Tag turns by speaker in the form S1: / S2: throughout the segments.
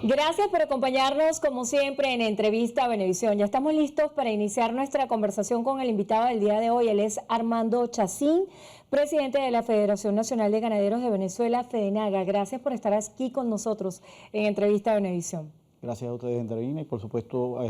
S1: Gracias por acompañarnos como siempre en Entrevista a Venevisión. Ya estamos listos para iniciar nuestra conversación con el invitado del día de hoy. Él es Armando Chacín, presidente de la Federación Nacional de Ganaderos de Venezuela, FEDENAGA. Gracias por estar aquí con nosotros en Entrevista a Venevisión.
S2: Gracias a ustedes, Andreina, y por supuesto a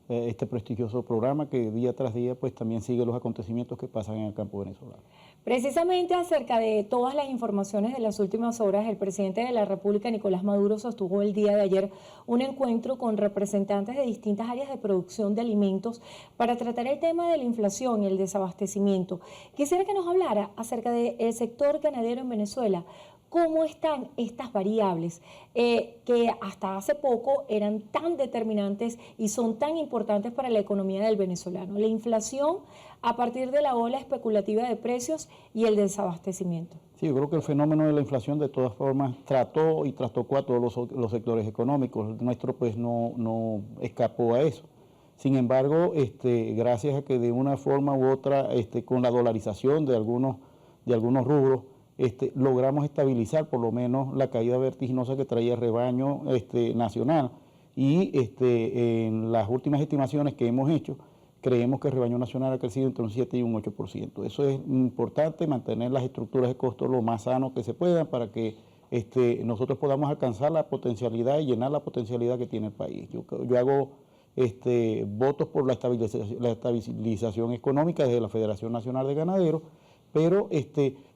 S2: este prestigioso programa que día tras día pues también sigue los acontecimientos que pasan en el campo venezolano.
S1: Precisamente acerca de todas las informaciones de las últimas horas, el presidente de la República, Nicolás Maduro, sostuvo el día de ayer un encuentro con representantes de distintas áreas de producción de alimentos para tratar el tema de la inflación y el desabastecimiento. Quisiera que nos hablara acerca del sector ganadero en Venezuela. ¿Cómo están estas variables que hasta hace poco eran tan determinantes y son tan importantes para la economía del venezolano? La inflación a partir de la ola especulativa de precios y el desabastecimiento.
S2: Sí, yo creo que el fenómeno de la inflación de todas formas trató y trastocó a todos los sectores económicos. El nuestro pues no escapó a eso. Sin embargo, gracias a que de una forma u otra, con la dolarización de algunos rubros, logramos estabilizar por lo menos la caída vertiginosa que traía el rebaño nacional y en las últimas estimaciones que hemos hecho creemos que el rebaño nacional ha crecido entre un 7 y un 8%. Eso es importante, mantener las estructuras de costo lo más sanos que se puedan para que nosotros podamos alcanzar la potencialidad y llenar la potencialidad que tiene el país. Yo hago votos por la estabilización económica desde la Federación Nacional de Ganaderos, pero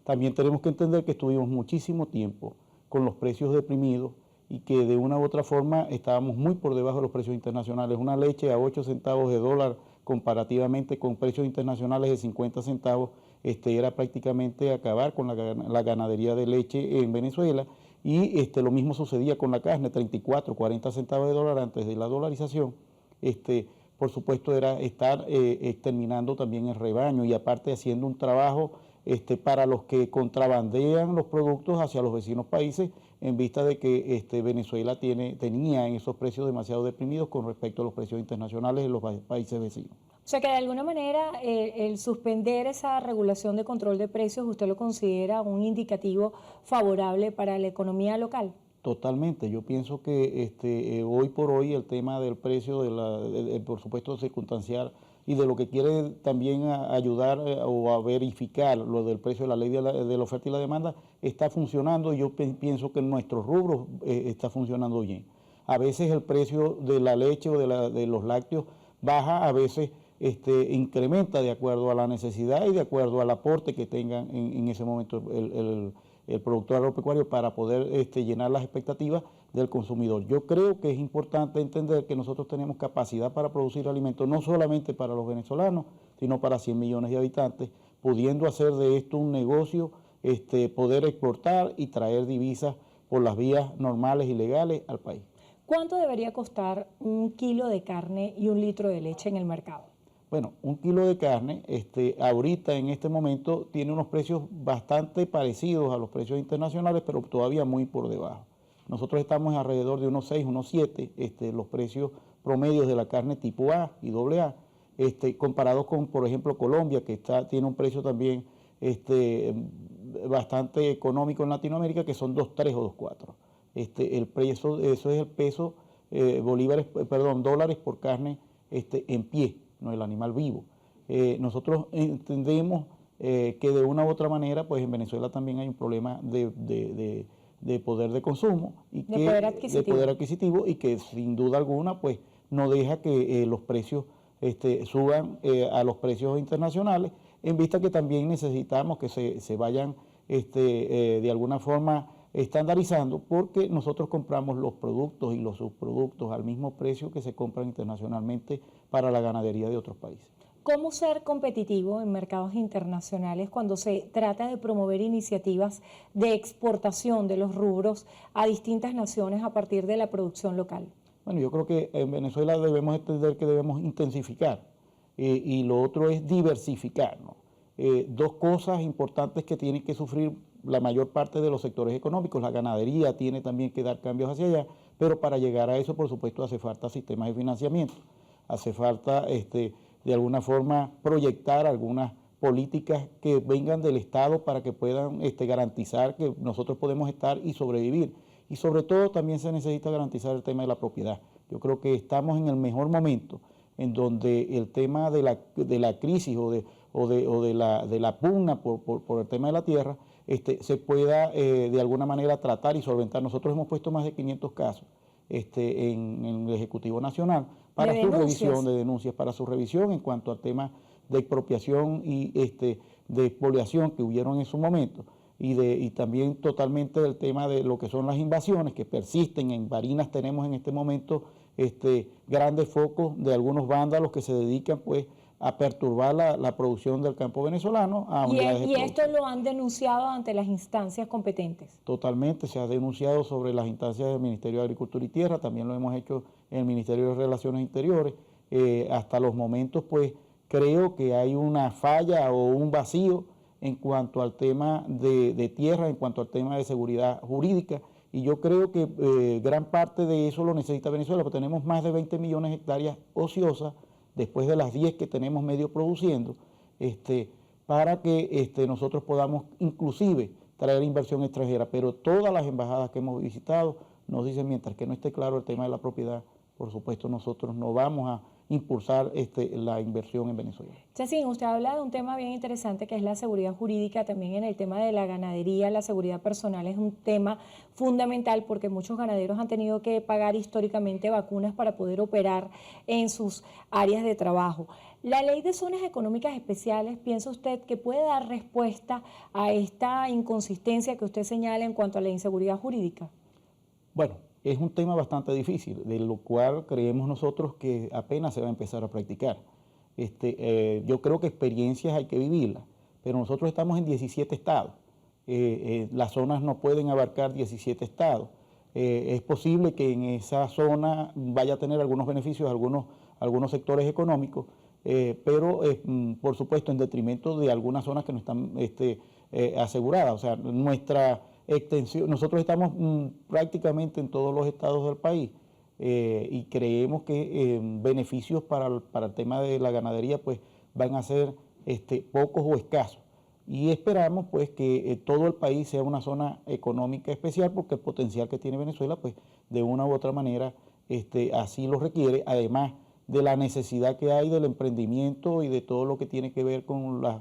S2: también tenemos que entender que estuvimos muchísimo tiempo con los precios deprimidos y que de una u otra forma estábamos muy por debajo de los precios internacionales. Una leche a 8 centavos de dólar comparativamente con precios internacionales de 50 centavos era prácticamente acabar con la ganadería de leche en Venezuela, y lo mismo sucedía con la carne, 34, 40 centavos de dólar antes de la dolarización. Por supuesto era estar exterminando también el rebaño y aparte haciendo un trabajo para los que contrabandean los productos hacia los vecinos países, en vista de que Venezuela tenía en esos precios demasiado deprimidos con respecto a los precios internacionales de los países vecinos.
S1: O sea que de alguna manera el suspender esa regulación de control de precios, ¿usted lo considera un indicativo favorable para la economía local?
S2: Totalmente, yo pienso que hoy por hoy el tema del precio, por supuesto circunstancial, y de lo que quiere también ayudar o a verificar lo del precio de la ley de la oferta y la demanda, está funcionando, y yo pienso que en nuestros rubros está funcionando bien. A veces el precio de la leche o de los lácteos baja, a veces incrementa de acuerdo a la necesidad y de acuerdo al aporte que tengan en ese momento el productor agropecuario para poder llenar las expectativas del consumidor. Yo creo que es importante entender que nosotros tenemos capacidad para producir alimentos, no solamente para los venezolanos, sino para 100 millones de habitantes, pudiendo hacer de esto un negocio, poder exportar y traer divisas por las vías normales y legales al país.
S1: ¿Cuánto debería costar un kilo de carne y un litro de leche en el mercado?
S2: Bueno, un kilo de carne, ahorita en este momento tiene unos precios bastante parecidos a los precios internacionales, pero todavía muy por debajo. Nosotros estamos alrededor de unos 6, unos 7, los precios promedios de la carne tipo A y AA, comparados con, por ejemplo, Colombia, que tiene un precio también bastante económico en Latinoamérica, que son 2.3 o 2.4. Eso es el peso, dólares por carne en pie, no el animal vivo. Nosotros entendemos que de una u otra manera, pues en Venezuela también hay un problema de poder de consumo y de poder adquisitivo, y que sin duda alguna pues no deja que los precios suban a los precios internacionales, en vista que también necesitamos que se vayan de alguna forma estandarizando, porque nosotros compramos los productos y los subproductos al mismo precio que se compran internacionalmente para la ganadería de otros países.
S1: ¿Cómo ser competitivo en mercados internacionales cuando se trata de promover iniciativas de exportación de los rubros a distintas naciones a partir de la producción local?
S2: Bueno, yo creo que en Venezuela debemos entender que debemos intensificar y lo otro es diversificar, ¿no? Dos cosas importantes que tienen que sufrir la mayor parte de los sectores económicos. La ganadería tiene también que dar cambios hacia allá, pero para llegar a eso, por supuesto, hace falta sistemas de financiamiento, hace falta de alguna forma proyectar algunas políticas que vengan del Estado para que puedan garantizar que nosotros podemos estar y sobrevivir. y sobre todo también se necesita garantizar el tema de la propiedad. Yo creo que estamos en el mejor momento en donde el tema de la crisis o de la pugna por el tema de la tierra se pueda de alguna manera tratar y solventar. Nosotros hemos puesto más de 500 casos en el Ejecutivo Nacional para su revisión, de denuncias, para su revisión en cuanto al tema de expropiación y de expoliación que hubieron en su momento, y también totalmente del tema de lo que son las invasiones que persisten. En Barinas tenemos en este momento grandes focos de algunos vándalos que se dedican pues a perturbar la producción del campo venezolano.
S1: ¿Y esto lo han denunciado ante las instancias competentes?
S2: Totalmente, se ha denunciado sobre las instancias del Ministerio de Agricultura y Tierra, también lo hemos hecho en el Ministerio de Relaciones Interiores. Hasta los momentos pues creo que hay una falla o un vacío en cuanto al tema de tierra, en cuanto al tema de seguridad jurídica, y yo creo que gran parte de eso lo necesita Venezuela, porque tenemos más de 20 millones de hectáreas ociosas, después de las 10 que tenemos medio produciendo, para que nosotros podamos inclusive traer inversión extranjera. Pero todas las embajadas que hemos visitado nos dicen, mientras que no esté claro el tema de la propiedad, por supuesto nosotros no vamos a impulsar la inversión en Venezuela.
S1: Chacín, usted habla de un tema bien interesante que es la seguridad jurídica. También en el tema de la ganadería, la seguridad personal es un tema fundamental, porque muchos ganaderos han tenido que pagar históricamente vacunas para poder operar en sus áreas de trabajo. ¿La ley de zonas económicas especiales, piensa usted que puede dar respuesta a esta inconsistencia que usted señala en cuanto a la inseguridad jurídica?
S2: Bueno, es un tema bastante difícil, de lo cual creemos nosotros que apenas se va a empezar a practicar. Yo creo que experiencias hay que vivirlas, pero nosotros estamos en 17 estados. Las zonas no pueden abarcar 17 estados. Es posible que en esa zona vaya a tener algunos beneficios, algunos sectores económicos, pero por supuesto en detrimento de algunas zonas que no están aseguradas. O sea, nuestra extensión, nosotros estamos prácticamente en todos los estados del país, y creemos que beneficios para el tema de la ganadería pues van a ser pocos o escasos, y esperamos pues que todo el país sea una zona económica especial, porque el potencial que tiene Venezuela pues de una u otra manera así lo requiere, además de la necesidad que hay del emprendimiento y de todo lo que tiene que ver con las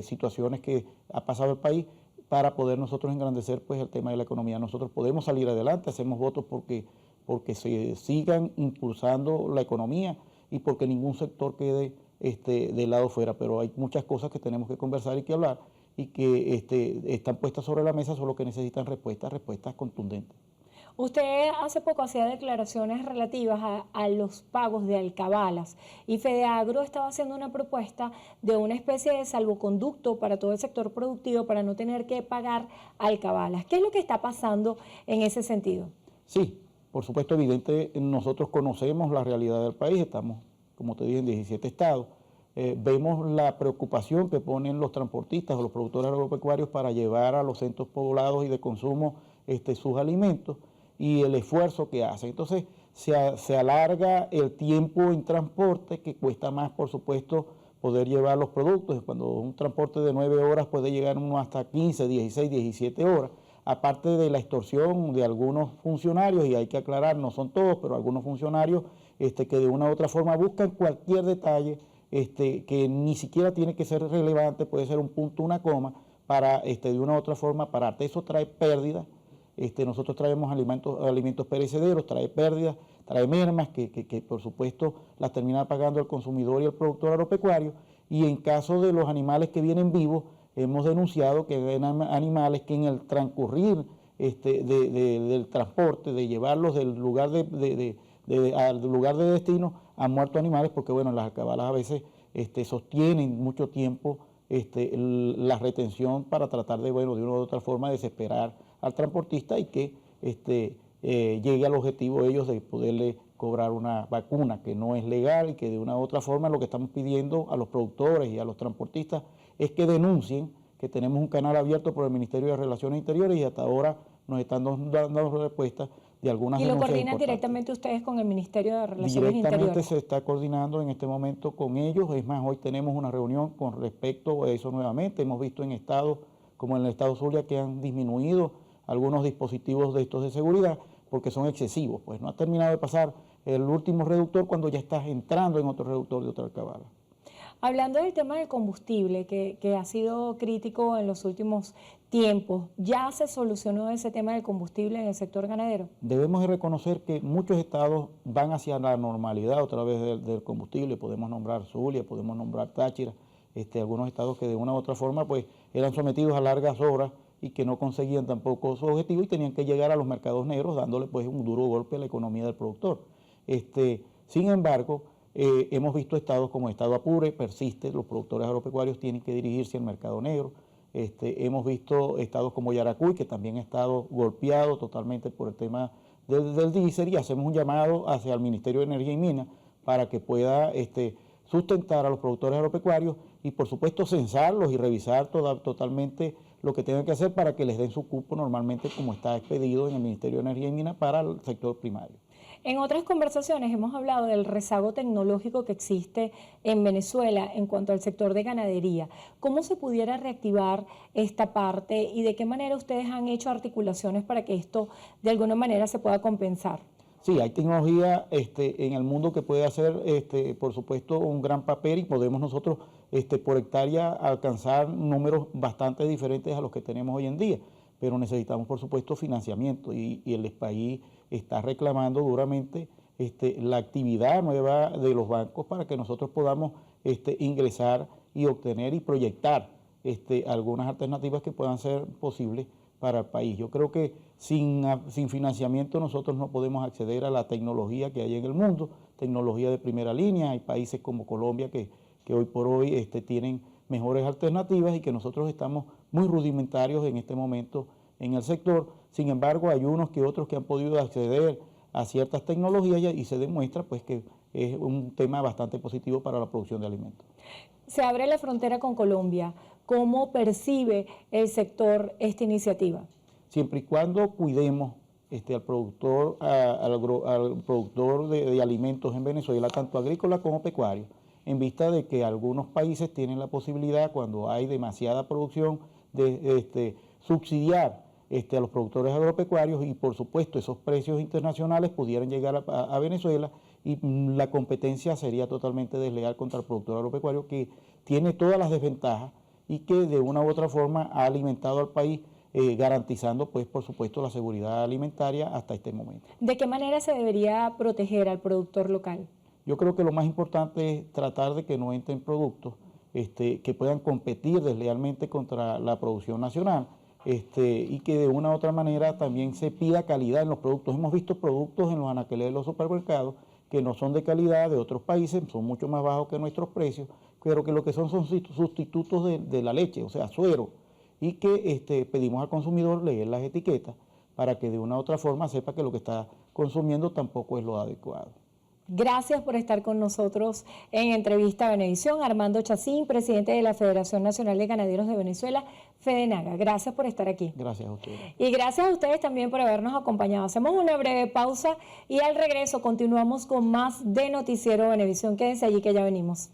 S2: situaciones que ha pasado el país, para poder nosotros engrandecer pues el tema de la economía. Nosotros podemos salir adelante, hacemos votos porque se sigan impulsando la economía y porque ningún sector quede de lado fuera, pero hay muchas cosas que tenemos que conversar y que hablar, y que están puestas sobre la mesa, solo que necesitan respuestas contundentes.
S1: Usted hace poco hacía declaraciones relativas a los pagos de alcabalas, y Fedeagro estaba haciendo una propuesta de una especie de salvoconducto para todo el sector productivo para no tener que pagar alcabalas. ¿Qué es lo que está pasando en ese sentido?
S2: Sí, por supuesto, evidente, nosotros conocemos la realidad del país, estamos, como te dije, en 17 estados. Vemos la preocupación que ponen los transportistas o los productores agropecuarios para llevar a los centros poblados y de consumo sus alimentos, y el esfuerzo que hacen. Entonces se alarga el tiempo en transporte, que cuesta más, por supuesto, poder llevar los productos. Cuando un transporte de 9 horas puede llegar uno hasta 15, 16, 17 horas, aparte de la extorsión de algunos funcionarios, y hay que aclarar, no son todos, pero algunos funcionarios que de una u otra forma buscan cualquier detalle que ni siquiera tiene que ser relevante, puede ser un punto, una coma, para de una u otra forma pararte. Eso trae pérdidas. Nosotros traemos alimentos perecederos, trae pérdidas, trae mermas que por supuesto las termina pagando el consumidor y el productor agropecuario, y en caso de los animales que vienen vivos, hemos denunciado que hay animales que en el transcurrir del transporte, de llevarlos del lugar al lugar de destino, han muerto animales, porque bueno, las alcabalas a veces sostienen mucho tiempo la retención para tratar de una u otra forma desesperar al transportista, y que llegue al objetivo ellos de poderle cobrar una vacuna que no es legal, y que de una u otra forma lo que estamos pidiendo a los productores y a los transportistas es que denuncien, que tenemos un canal abierto por el Ministerio de Relaciones Interiores, y hasta ahora nos están dando respuestas de algunas denuncias.
S1: ¿Y lo coordinan directamente ustedes con el Ministerio de Relaciones Interiores?
S2: Directamente se está coordinando en este momento con ellos. Es más, hoy tenemos una reunión con respecto a eso nuevamente. Hemos visto en estados como en el estado Zulia que han disminuido algunos dispositivos de estos de seguridad, porque son excesivos, pues no ha terminado de pasar el último reductor cuando ya estás entrando en otro reductor de otra alcabala.
S1: Hablando del tema del combustible, que ha sido crítico en los últimos tiempos, ¿ya se solucionó ese tema del combustible en el sector ganadero?
S2: Debemos de reconocer que muchos estados van hacia la normalidad otra vez del combustible. Podemos nombrar Zulia, podemos nombrar Táchira, algunos estados que de una u otra forma pues eran sometidos a largas horas y que no conseguían tampoco su objetivo y tenían que llegar a los mercados negros dándole pues un duro golpe a la economía del productor. Sin embargo, hemos visto estados como el estado Apure, persiste, los productores agropecuarios tienen que dirigirse al mercado negro. Hemos visto estados como Yaracuy, que también ha estado golpeado totalmente por el tema del diésel, y hacemos un llamado hacia el Ministerio de Energía y Minas para que pueda sustentar a los productores agropecuarios y por supuesto censarlos y revisar totalmente lo que tengan que hacer para que les den su cupo normalmente como está expedido en el Ministerio de Energía y Minas para el sector primario.
S1: En otras conversaciones hemos hablado del rezago tecnológico que existe en Venezuela en cuanto al sector de ganadería. ¿Cómo se pudiera reactivar esta parte y de qué manera ustedes han hecho articulaciones para que esto de alguna manera se pueda compensar?
S2: Sí, hay tecnología en el mundo que puede hacer, por supuesto, un gran papel y podemos nosotros por hectárea alcanzar números bastante diferentes a los que tenemos hoy en día. Pero necesitamos, por supuesto, financiamiento y el país está reclamando duramente la actividad nueva de los bancos para que nosotros podamos ingresar y obtener y proyectar algunas alternativas que puedan ser posibles para el país. Yo creo que sin financiamiento nosotros no podemos acceder a la tecnología que hay en el mundo, tecnología de primera línea. Hay países como Colombia que hoy por hoy tienen mejores alternativas y que nosotros estamos muy rudimentarios en este momento en el sector. Sin embargo, hay unos que otros que han podido acceder a ciertas tecnologías y se demuestra pues que es un tema bastante positivo para la producción de alimentos.
S1: Se abre la frontera con Colombia. ¿Cómo percibe el sector esta iniciativa?
S2: Siempre y cuando cuidemos al productor, al productor de alimentos en Venezuela, tanto agrícola como pecuario, en vista de que algunos países tienen la posibilidad, cuando hay demasiada producción, de subsidiar a los productores agropecuarios y por supuesto esos precios internacionales pudieran llegar a Venezuela y la competencia sería totalmente desleal contra el productor agropecuario que tiene todas las desventajas y que de una u otra forma ha alimentado al país garantizando pues por supuesto la seguridad alimentaria hasta este momento.
S1: ¿De qué manera se debería proteger al productor local?
S2: Yo creo que lo más importante es tratar de que no entren productos que puedan competir deslealmente contra la producción nacional y que de una u otra manera también se pida calidad en los productos. Hemos visto productos en los anaqueles de los supermercados que no son de calidad de otros países, son mucho más bajos que nuestros precios, pero que lo que son sustitutos de la leche, o sea, suero, y que pedimos al consumidor leer las etiquetas para que de una u otra forma sepa que lo que está consumiendo tampoco es lo adecuado.
S1: Gracias por estar con nosotros en Entrevista a Venevisión. Armando Chacín, presidente de la Federación Nacional de Ganaderos de Venezuela, FEDENAGA. Gracias por estar aquí.
S2: Gracias a ustedes.
S1: Y gracias a ustedes también por habernos acompañado. Hacemos una breve pausa y al regreso continuamos con más de Noticiero Venevisión. Quédense allí que ya venimos.